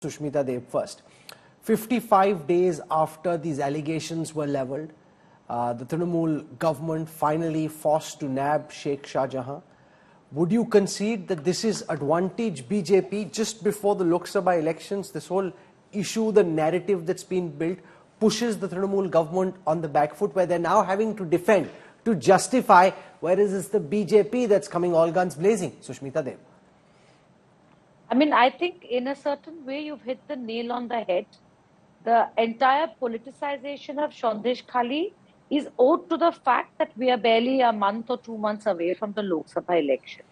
Sushmita Dev first. 55 days after these allegations were levelled, the Trinamool government finally forced to nab Sheikh Sha Jahan. Would you concede that this is advantage BJP just before the Lok Sabha elections? This whole issue, the narrative that's been built, pushes the Trinamool government on the back foot, where they're now having to defend, to justify, whereas it's the BJP that's coming all guns blazing. Sushmita Dev. I mean, I think in a certain way you've hit the nail on the head. The entire politicization of Sandesh Khali is owed to the fact that we are barely a month or 2 months away from the Lok Sabha election.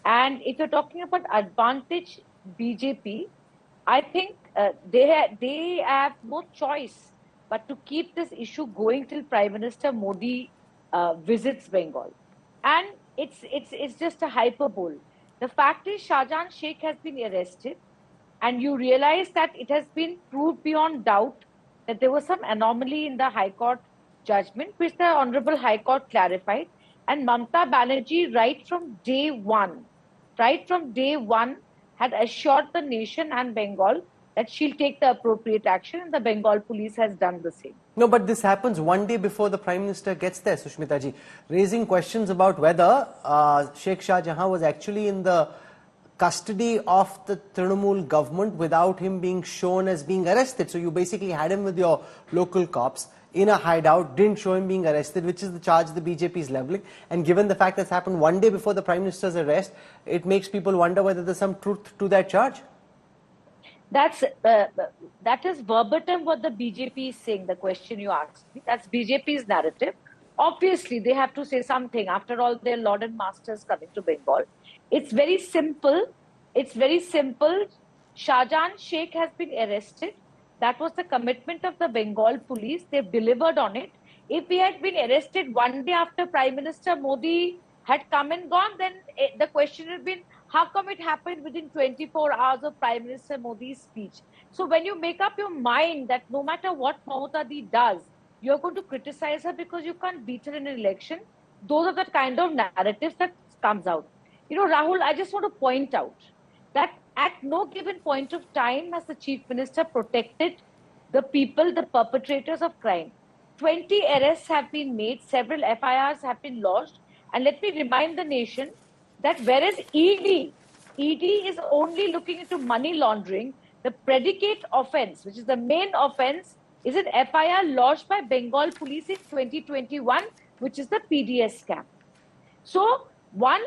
And if you're talking about advantage BJP, I think they have no choice but to keep this issue going till Prime Minister Modi visits Bengal. And it's just a hyperbole. The fact is, Shah Jahan Sheikh has been arrested, and you realize that it has been proved beyond doubt that there was some anomaly in the High Court judgment, which the Honorable High Court clarified. And Mamata Banerjee, right from day one, had assured the nation and Bengal that she'll take the appropriate action, and the Bengal police has done the same. No, but this happens one day before the Prime Minister gets there, Sushmita ji, raising questions about whether Sheikh Shah Jahan was actually in the custody of the Trinamool government without him being shown as being arrested. So you basically had him with your local cops in a hideout, didn't show him being arrested, which is the charge the BJP is levelling. And given the fact that's happened one day before the Prime Minister's arrest, it makes people wonder whether there's some truth to that charge. That is verbatim what the BJP is saying, the question you asked me. That's BJP's narrative. Obviously, they have to say something. After all, they're Lord and Masters coming to Bengal. It's very simple. Shah Jahan Sheikh has been arrested. That was the commitment of the Bengal police. They've delivered on it. If he had been arrested one day after Prime Minister Modi had come and gone, then the question would have been, how come it happened within 24 hours of Prime Minister Modi's speech? So when you make up your mind that no matter what Mamata does, you're going to criticize her because you can't beat her in an election, those are the kind of narratives that comes out. You know, Rahul, I just want to point out that at no given point of time has the Chief Minister protected the people, the perpetrators of crime. 20 arrests have been made, several FIRs have been lodged, and let me remind the nation that whereas ED is only looking into money laundering, the predicate offence, which is the main offence, is an FIR lodged by Bengal police in 2021, which is the PDS scam. So one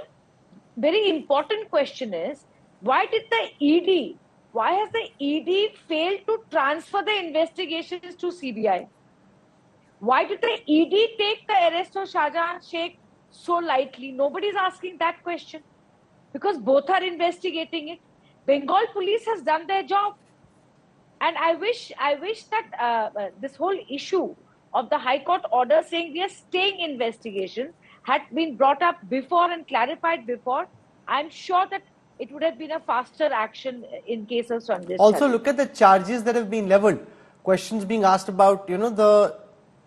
very important question is, why has the ED failed to transfer the investigations to CBI? Why did the ED take the arrest of Shah Jahan Sheikh so lightly? Nobody's asking that question, because both are investigating it. Bengal police has done their job. And I wish that this whole issue of the High Court order saying we are staying investigation had been brought up before and clarified before. I'm sure that it would have been a faster action in case of Sandesh. Also, look at the charges that have been levelled. Questions being asked about, the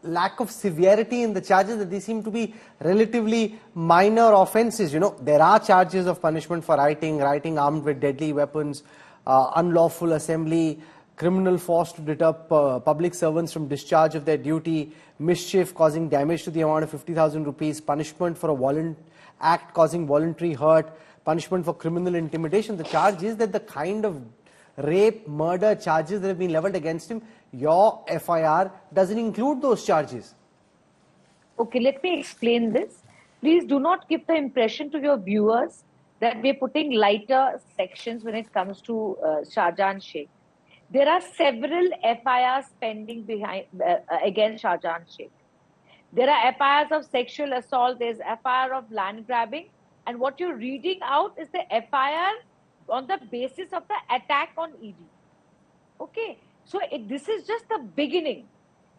lack of severity in the charges, that they seem to be relatively minor offences. There are charges of punishment for writing armed with deadly weapons, unlawful assembly, criminal force to deter public servants from discharge of their duty, mischief causing damage to the amount of 50,000 rupees, punishment for a act causing voluntary hurt, punishment for criminal intimidation. The charge is that the kind of rape, murder charges that have been levelled against him, your FIR doesn't include those charges. Okay, let me explain this. Please do not give the impression to your viewers that we're putting lighter sections when it comes to Shah Jahan Sheikh. There are several FIRs pending against Shah Jahan Sheikh. There are FIRs of sexual assault, there's FIR of land grabbing, and what you're reading out is the FIR on the basis of the attack on ED. Okay, so this is just the beginning.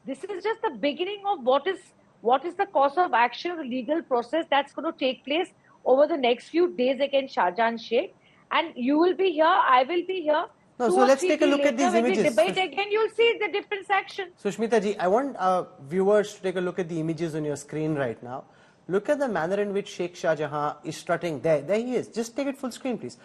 This is just the beginning of what is the course of action of the legal process that's going to take place over the next few days against Shah Jahan Sheikh. And you will be here, I will be here. No, so let's take a look at these images. When we debate again, you'll see the different sections. Sushmita ji, I want viewers to take a look at the images on your screen right now. Look at the manner in which Sheikh Shah Jahan is strutting. There he is. Just take it full screen, please.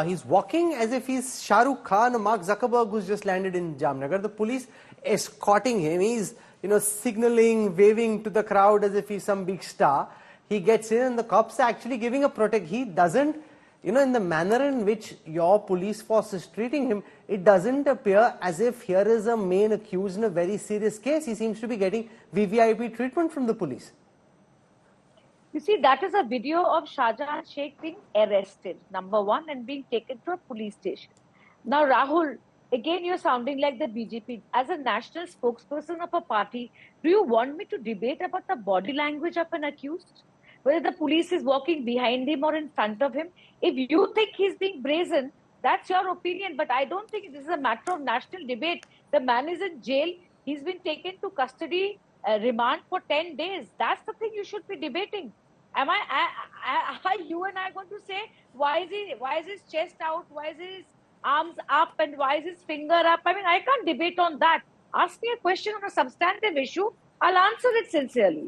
He's walking as if he's Shah Rukh Khan or Mark Zuckerberg who's just landed in Jamnagar. The police escorting him. He's, signaling, waving to the crowd as if he's some big star. He gets in and the cops are actually giving a protect. He doesn't, in the manner in which your police force is treating him, it doesn't appear as if here is a main accused in a very serious case. He seems to be getting VVIP treatment from the police. You see, that is a video of Shah Jahan Sheikh being arrested, number one, and being taken to a police station. Now, Rahul, again, you're sounding like the BJP. As a national spokesperson of a party, do you want me to debate about the body language of an accused? Whether the police is walking behind him or in front of him? If you think he's being brazen, that's your opinion, but I don't think this is a matter of national debate. The man is in jail. He's been taken to custody remand for 10 days. That's the thing you should be debating. Are you and I going to say, why is his chest out? Why is his arms up? And why is his finger up? I mean, I can't debate on that. Ask me a question on a substantive issue. I'll answer it sincerely.